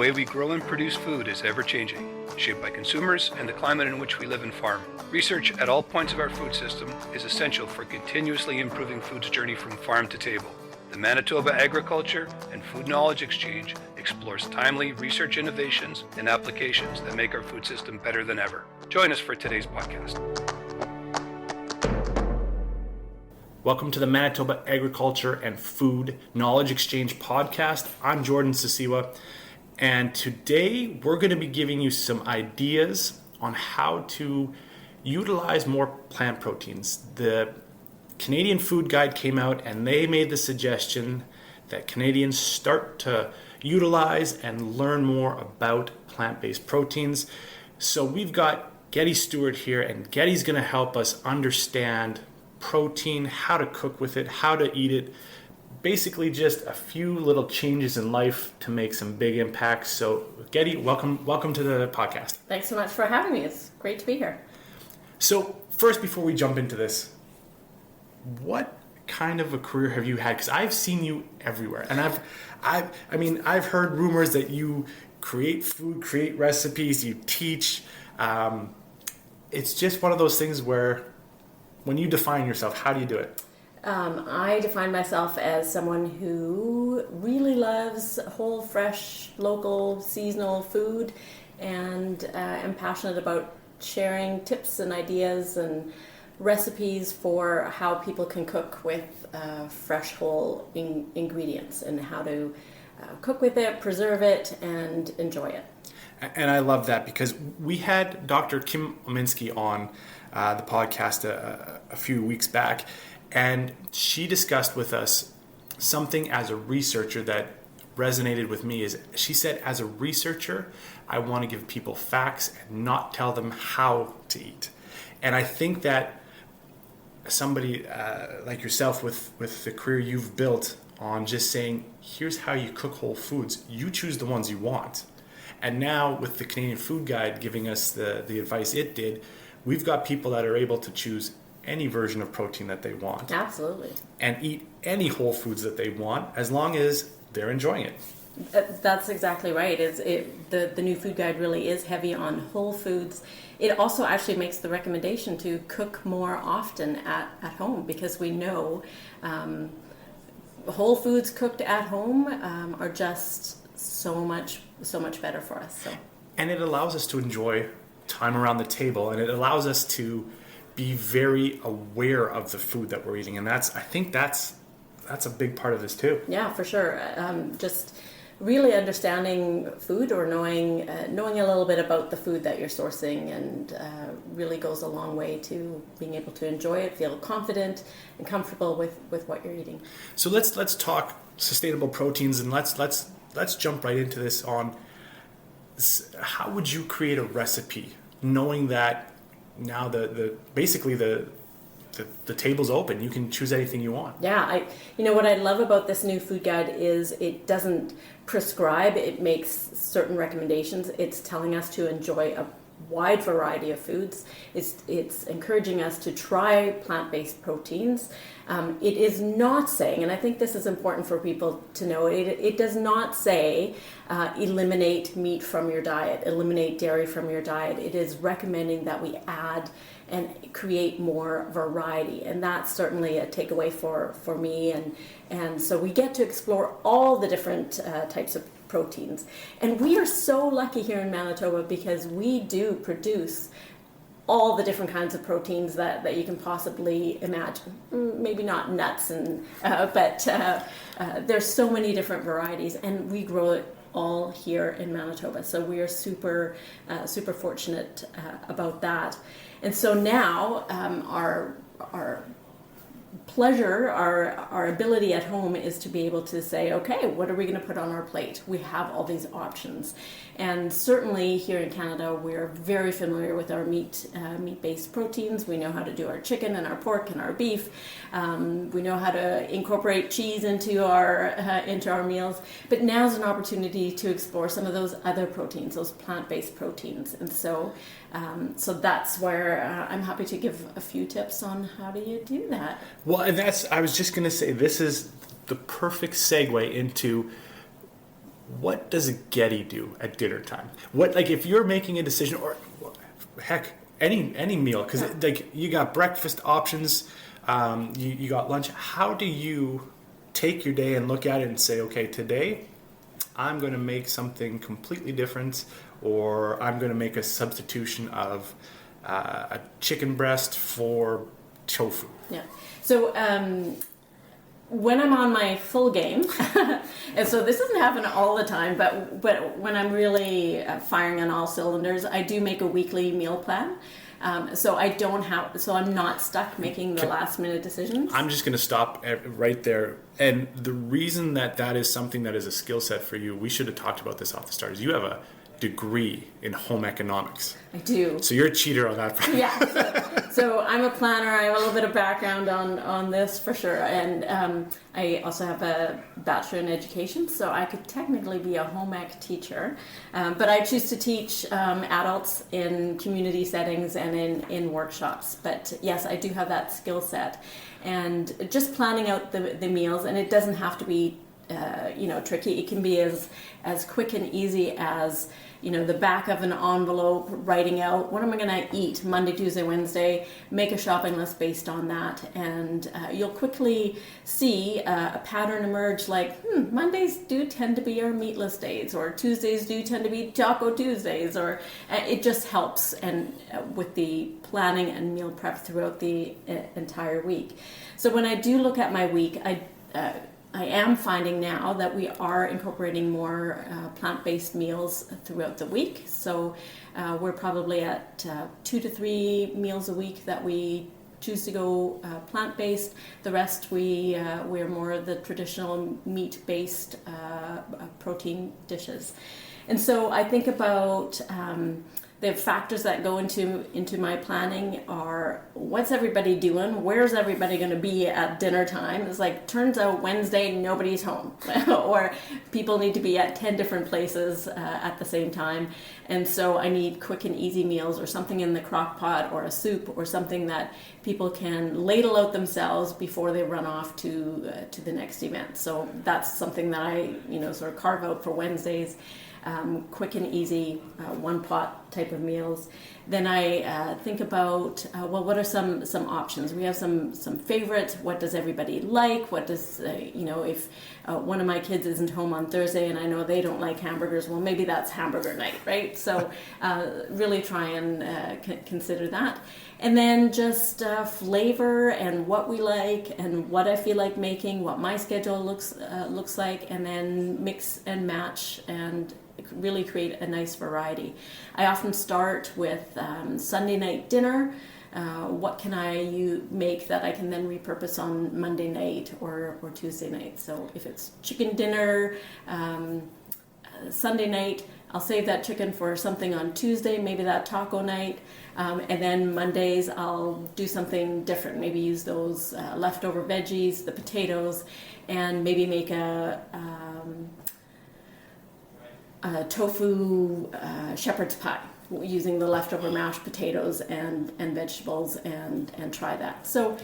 way we grow and produce food is ever-changing, shaped by consumers and the climate in which we live and farm. Research at all points of our food system is essential for continuously improving food's journey from farm to table. The Manitoba Agriculture and Food Knowledge Exchange explores timely research innovations and applications that make our food system better than ever. Join us for today's podcast. Welcome to the Manitoba Agriculture and Food Knowledge Exchange podcast. I'm Jordan Sisiwa, and today we're going to be giving you some ideas on how to utilize more plant proteins. The Canadian Food Guide came out and they made the suggestion that Canadians start to utilize and learn more about plant-based proteins. So we've got Getty Stewart here, and Getty's going to help us understand protein, how to cook with it, how to eat it, basically just a few little changes in life to make some big impacts. So Getty, welcome to the podcast. Thanks so much for having me. It's great to be here. So first, before we jump into this, what kind of a career have you had? Because I've seen you everywhere, and I've heard rumors that you create food, create recipes, you teach. It's just one of those things where, when you define yourself, how do you do it? I define myself as someone who really loves whole, fresh, local, seasonal food, and am passionate about sharing tips and ideas and recipes for how people can cook with fresh, whole ingredients, and how to cook with it, preserve it, and enjoy it. And I love that, because we had Dr. Kim Ominski on the podcast a few weeks back, and she discussed with us something as a researcher that resonated with me. Is she said, as a researcher, I want to give people facts and not tell them how to eat. And I think that somebody like yourself, with the career you've built on just saying, here's how you cook whole foods, you choose the ones you want. And now with the Canadian Food Guide giving us the advice it did, we've got people that are able to choose any version of protein that they want. Absolutely. And eat any whole foods that they want, as long as they're enjoying it. That's exactly right. The new food guide really is heavy on whole foods. It also actually makes the recommendation to cook more often at home, because we know whole foods cooked at home are just so much better for us. And it allows us to enjoy time around the table, and it allows us to be very aware of the food that we're eating, and I think that's a big part of this too. Yeah, for sure. Just really understanding food, or knowing a little bit about the food that you're sourcing, and really goes a long way to being able to enjoy it, feel confident and comfortable with what you're eating. So let's talk sustainable proteins, and let's jump right into this. On how would you create a recipe, knowing that now basically the table's open, you can choose anything you want? Yeah, what I love about this new food guide is it doesn't prescribe, it makes certain recommendations. It's telling us to enjoy a wide variety of foods. It's encouraging us to try plant-based proteins. It is not saying, and I think this is important for people to know, it does not say eliminate meat from your diet, eliminate dairy from your diet. It is recommending that we add and create more variety, and that's certainly a takeaway for me. And so we get to explore all the different types of proteins. And we are so lucky here in Manitoba, because we do produce all the different kinds of proteins that you can possibly imagine. Maybe not nuts, but there's so many different varieties, and we grow it all here in Manitoba. So we are super fortunate about that. And so now our pleasure, our ability at home is to be able to say, okay, what are we going to put on our plate? We have all these options. And certainly here in Canada, we're very familiar with our meat-based proteins. We know how to do our chicken and our pork and our beef. We know how to incorporate cheese into our meals. But now's an opportunity to explore some of those other proteins, those plant-based proteins. And so that's where I'm happy to give a few tips on how do you do that. Well, and I was just going to say, this is the perfect segue into what does a Getty do at dinner time? What, like, if you're making a decision, or heck, any meal, because like you got breakfast options, you got lunch. How do you take your day and look at it and say, okay, today I'm going to make something completely different, or I'm going to make a substitution of a chicken breast for tofu? Yeah. So when I'm on my full game, and so this doesn't happen all the time, but when I'm really firing on all cylinders, I do make a weekly meal plan. So I'm not stuck making the last minute decisions. I'm just going to stop right there. And the reason that is something that is a skill set for you, we should have talked about this off the start, is you have a degree in home economics. I do. So you're a cheater on that front. Yeah. So I'm a planner. I have a little bit of background on this for sure. And I also have a bachelor in education, so I could technically be a home ec teacher. But I choose to teach adults in community settings and in workshops. But yes, I do have that skill set. And just planning out the meals, and it doesn't have to be tricky. It can be as quick and easy as, the back of an envelope, writing out what am I going to eat Monday, Tuesday, Wednesday, make a shopping list based on that, and you'll quickly see a pattern emerge, like Mondays do tend to be our meatless days, or Tuesdays do tend to be Taco Tuesdays, or it just helps and with the planning and meal prep throughout the entire week. So when I do look at my week, I am finding now that we are incorporating more plant-based meals throughout the week. So we're probably at 2 to 3 meals a week that we choose to go plant-based. The rest we're more of the traditional meat-based protein dishes. And so I think about the factors that go into my planning are, what's everybody doing? Where's everybody going to be at dinner time? It's like, turns out Wednesday nobody's home, or people need to be at 10 different places at the same time. And so I need quick and easy meals, or something in the crock pot, or a soup, or something that people can ladle out themselves before they run off to the next event. So that's something that I sort of carve out for Wednesdays. Quick and easy, one pot type of meals. Then I think about what are some options? We have some favorites. What does everybody like? What does if one of my kids isn't home on Thursday and I know they don't like hamburgers, well, maybe that's hamburger night, right? So really try and consider that. And then just flavor and what we like and what I feel like making, what my schedule looks like, and then mix and match and really create a nice variety. I often start with Sunday night dinner. What can I make that I can then repurpose on Monday night or Tuesday night? So if it's chicken dinner Sunday night, I'll save that chicken for something on Tuesday, maybe that taco night. And then Mondays, I'll do something different. Maybe use those leftover veggies, the potatoes, and maybe make a tofu shepherd's pie using the leftover mashed potatoes and vegetables and try that. So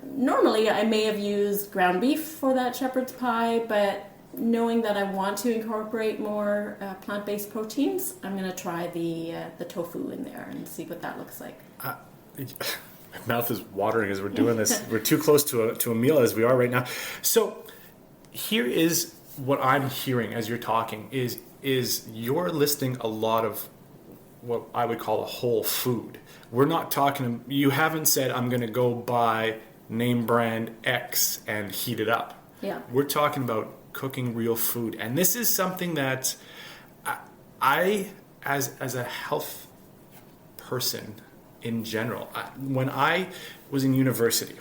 normally I may have used ground beef for that shepherd's pie, but knowing that I want to incorporate more plant-based proteins, I'm going to try the tofu in there and see what that looks like. My mouth is watering as we're doing this. We're too close to a meal as we are right now. So here is what I'm hearing as you're talking is you're listing a lot of what I would call a whole food. We're not talking, you haven't said I'm going to go buy name brand X and heat it up. Yeah. We're talking about cooking real food. And this is something that I as a health person in general, when I was in university,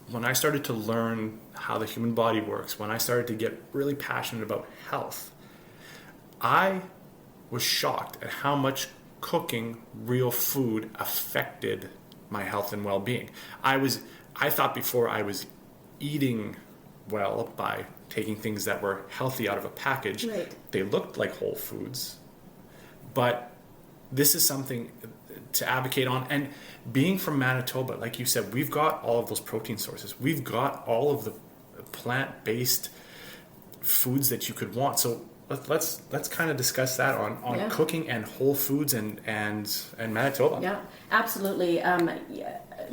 when I started to learn how the human body works, when I started to get really passionate about health, I was shocked at how much cooking real food affected my health and well-being. I thought before I was eating well by taking things that were healthy out of a package. Right. They looked like whole foods. But this is something to advocate on. And being from Manitoba, like you said, we've got all of those protein sources. We've got all of the plant-based foods that you could want. So let's kind of discuss that on Yeah. cooking and whole foods and Manitoba. Yeah, absolutely.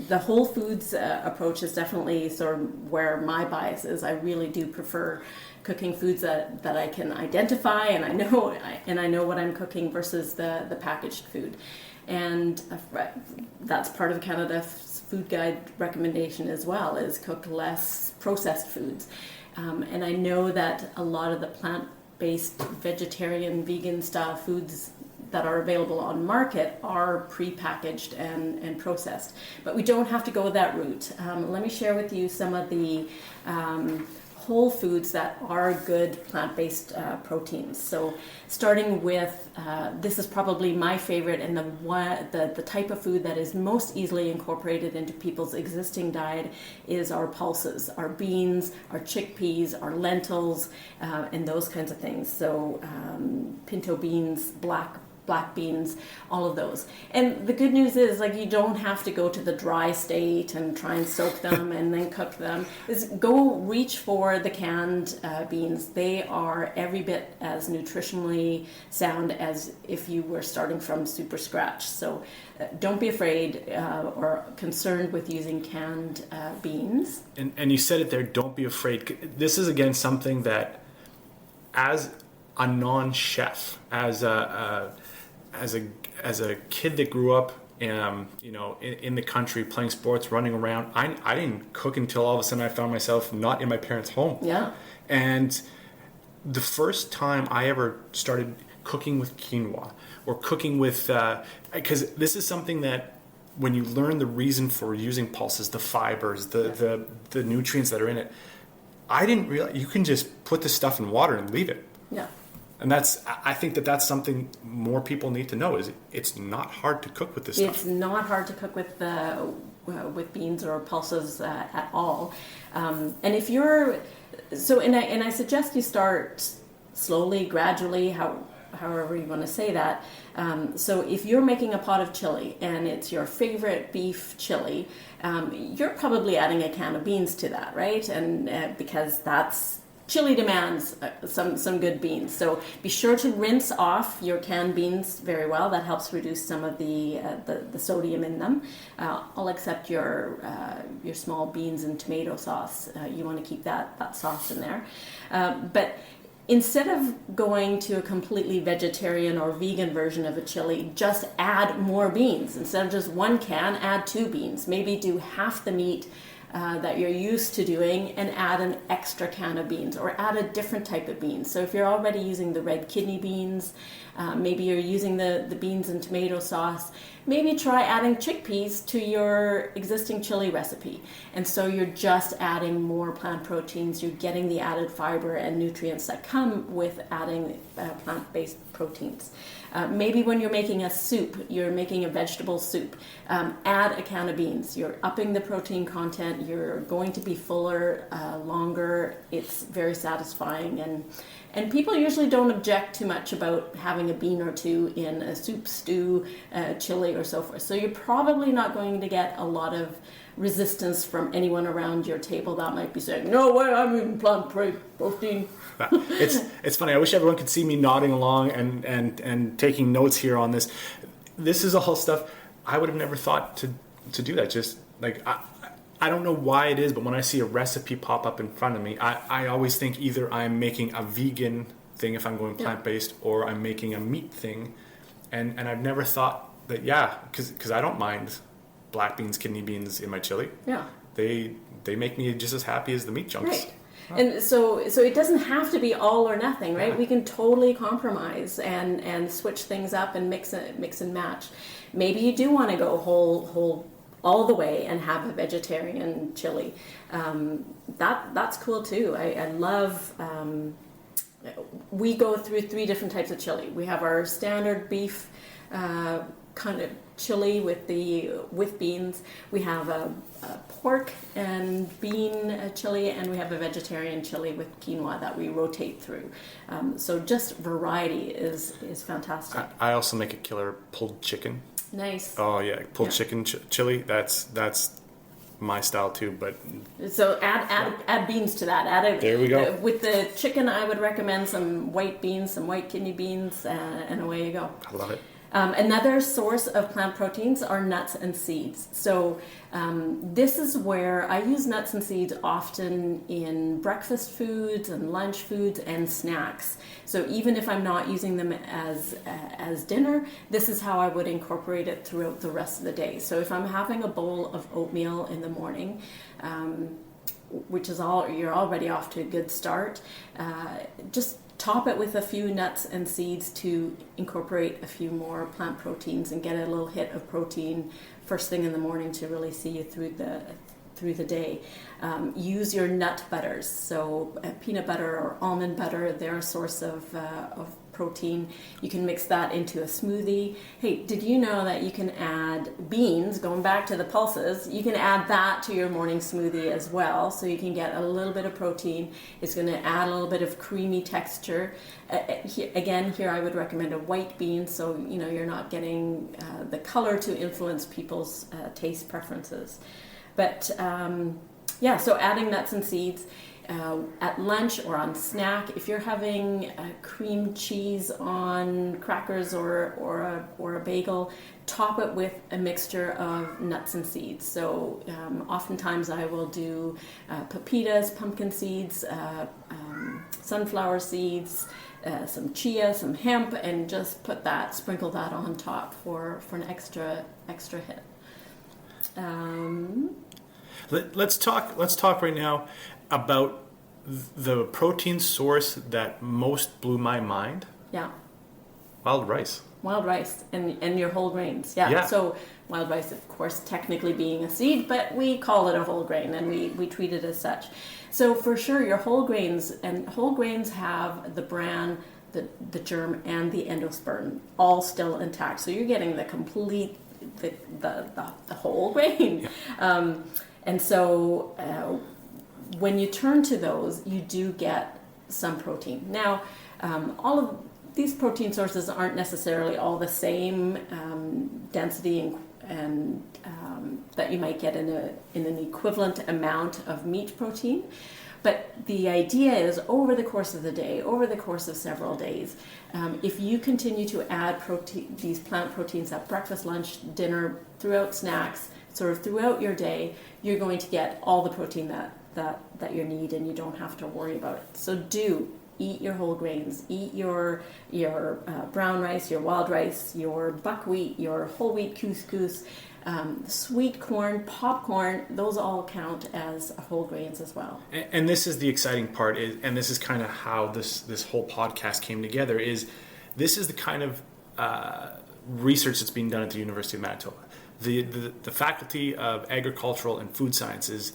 The whole foods approach is definitely sort of where my bias is. I really do prefer cooking foods that I can identify and I know what I'm cooking versus the packaged food. And that's part of Canada's food guide recommendation as well, is cook less processed foods. And I know that a lot of the plant-based vegetarian, vegan style foods that are available on market are pre-packaged and processed. But we don't have to go that route. Let me share with you some of the whole foods that are good plant-based proteins. So starting with, this is probably my favorite and the type of food that is most easily incorporated into people's existing diet is our pulses, our beans, our chickpeas, our lentils, and those kinds of things. So pinto beans, black beans, all of those. And the good news is, like, you don't have to go to the dry state and try and soak them and then cook them. Is go reach for the canned beans. They are every bit as nutritionally sound as if you were starting from super scratch. So don't be afraid or concerned with using canned beans. And you said it there, don't be afraid. This is, again, something that as a non-chef, as a kid that grew up, in the country playing sports, running around, I didn't cook until all of a sudden I found myself not in my parents' home. Yeah. And the first time I ever started cooking with quinoa or cooking with, because this is something that when you learn the reason for using pulses, the fibers, the nutrients that are in it, I didn't realize you can just put the stuff in water and leave it. Yeah. And I think that's something more people need to know, is it's not hard to cook with this stuff. It's not hard to cook with beans or pulses at all. And if you're, and I suggest you start slowly, gradually, however you want to say that. So if you're making a pot of chili and it's your favorite beef chili, you're probably adding a can of beans to that, right? And because chili demands some good beans. So be sure to rinse off your canned beans very well. That helps reduce some of the sodium in them. I'll accept your small beans and tomato sauce. You want to keep that sauce in there. But instead of going to a completely vegetarian or vegan version of a chili, just add more beans. Instead of just one can, add 2 beans. Maybe do half the meat that you're used to doing and add an extra can of beans, or add a different type of beans. So if you're already using the red kidney beans, maybe you're using the beans and tomato sauce, maybe try adding chickpeas to your existing chili recipe. And so you're just adding more plant proteins, you're getting the added fiber and nutrients that come with adding plant-based proteins. Maybe when you're making a soup, you're making a vegetable soup, add a can of beans. You're upping the protein content, you're going to be fuller, longer, it's very satisfying, and people usually don't object too much about having a bean or two in a soup, stew, chili, or so forth. So you're probably not going to get a lot of resistance from anyone around your table that might be saying, no way, I'm eating plant protein. It's funny. I wish everyone could see me nodding along and taking notes here on this. This is all stuff I would have never thought to do that. Just like I don't know why it is, but when I see a recipe pop up in front of me, I always think either I'm making a vegan thing if I'm going plant-based, or I'm making a meat thing, and I've never thought that because I don't mind black beans, kidney beans in my chili. Yeah, they make me just as happy as the meat chunks. Right. And so it doesn't have to be all or nothing, right? Yeah. We can totally compromise and switch things up and mix and match. Maybe you do want to go whole all the way and have a vegetarian chili. That's cool too. I love. We go through 3 different types of chili. We have our standard beef kind of chili with beans. We have a pork and bean chili, and we have a vegetarian chili with quinoa that we rotate through. So just variety is fantastic. I also make a killer pulled chicken. Nice. Oh yeah, pulled chicken chili. That's my style too, but So add beans to that. There we go. With the chicken, I would recommend some white beans, some white kidney beans, and away you go. I love it. Another source of plant proteins are nuts and seeds. So this is where I use nuts and seeds often in breakfast foods and lunch foods and snacks. So even if I'm not using them as dinner, this is how I would incorporate it throughout the rest of the day. So if I'm having a bowl of oatmeal in the morning, which is you're already off to a good start, just top it with a few nuts and seeds to incorporate a few more plant proteins and get a little hit of protein first thing in the morning to really see you through the day. Use your nut butters, so peanut butter or almond butter, they're a source of protein. You can mix that into a smoothie. Hey, did you know that you can add beans, going back to the pulses, you can add that to your morning smoothie as well, so you can get a little bit of protein. It's going to add a little bit of creamy texture. Here I would recommend a white bean, so you're not getting the color to influence people's taste preferences. But so adding nuts and seeds. At lunch or on snack, if you're having cream cheese on crackers or a bagel, top it with a mixture of nuts and seeds. So oftentimes I will do pepitas, pumpkin seeds, sunflower seeds, some chia, some hemp, and just sprinkle that on top for an extra hit. Let's talk right now about the protein source that most blew my mind. Yeah. Wild rice. Wild rice and your whole grains. Yeah. So wild rice, of course, technically being a seed, but we call it a whole grain and we treat it as such. So for sure, your whole grains have the bran, the germ, and the endosperm all still intact. So you're getting the complete, the whole grain. Yeah. And so when you turn to those, you do get some protein. Now, all of these protein sources aren't necessarily all the same density and that you might get in an equivalent amount of meat protein. But the idea is over the course of the day, over the course of several days, if you continue to add these plant proteins at breakfast, lunch, dinner, throughout snacks, sort of throughout your day, you're going to get all the protein that you need, and you don't have to worry about it. So do eat your whole grains, eat your brown rice, your wild rice, your buckwheat, your whole wheat couscous, sweet corn, popcorn, those all count as whole grains as well. And this is the exciting part, and this is kind of how this whole podcast came together, is this is the kind of research that's being done at the University of Manitoba. The Faculty of Agricultural and Food Sciences,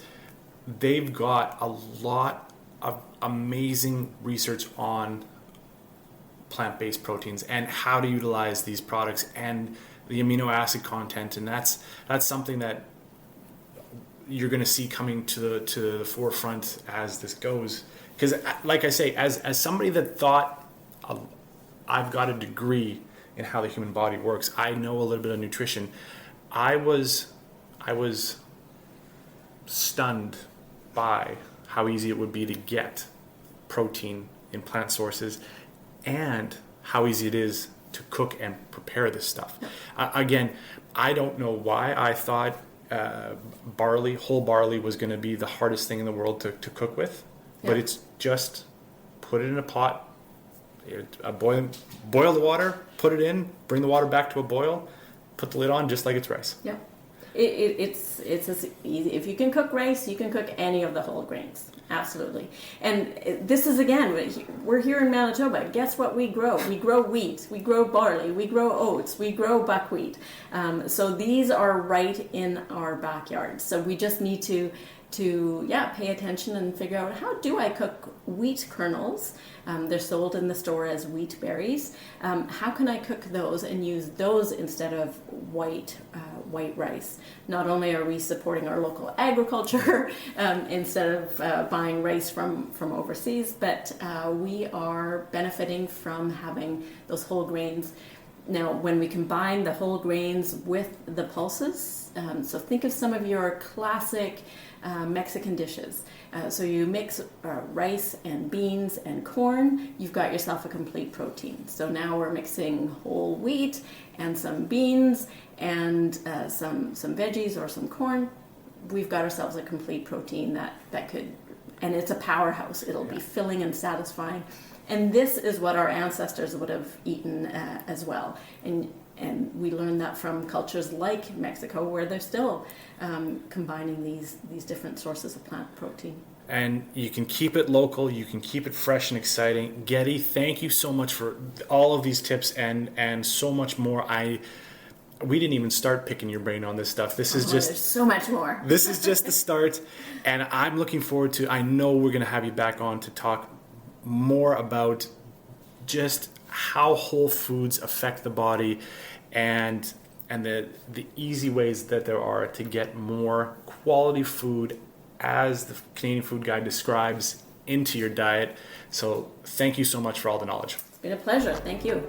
they've got a lot of amazing research on plant-based proteins and how to utilize these products and the amino acid content, and that's something that you're going to see coming to the forefront as this goes. Because, like I say, as somebody that thought I've got a degree in how the human body works, I know a little bit of nutrition. I was stunned by how easy it would be to get protein in plant sources and how easy it is to cook and prepare this stuff. Again, I don't know why I thought whole barley was going to be the hardest thing in the world to cook with, but it's just put it in a pot, boil the water, put it in, bring the water back to a boil, put the lid on just like it's rice. Yeah. It's as easy. If you can cook rice, you can cook any of the whole grains. Absolutely. And this is, again, we're here in Manitoba. Guess what we grow? We grow wheat, we grow barley, we grow oats, we grow buckwheat. So these are right in our backyard. So we just need to pay attention and figure out, how do I cook wheat kernels? They're sold in the store as wheat berries. How can I cook those and use those instead of white rice? Not only are we supporting our local agriculture instead of buying rice from overseas, but we are benefiting from having those whole grains. Now, when we combine the whole grains with the pulses, so think of some of your classic Mexican dishes. So you mix rice and beans and corn, you've got yourself a complete protein. So now we're mixing whole wheat and some beans and some veggies or some corn. We've got ourselves a complete protein that could, and it's a powerhouse. It'll be filling and satisfying. And this is what our ancestors would have eaten as well. And we learned that from cultures like Mexico, where they're still combining these different sources of plant protein. And you can keep it local, you can keep it fresh and exciting. Getty, thank you so much for all of these tips and so much more. We didn't even start picking your brain on this stuff. This is just there's so much more. This is just the start, and I'm looking forward to, I know we're going to have you back on to talk more about just how whole foods affect the body and the easy ways that there are to get more quality food, as the Canadian Food Guide describes, into your diet. So thank you so much for all the knowledge. It's been a pleasure. Thank you.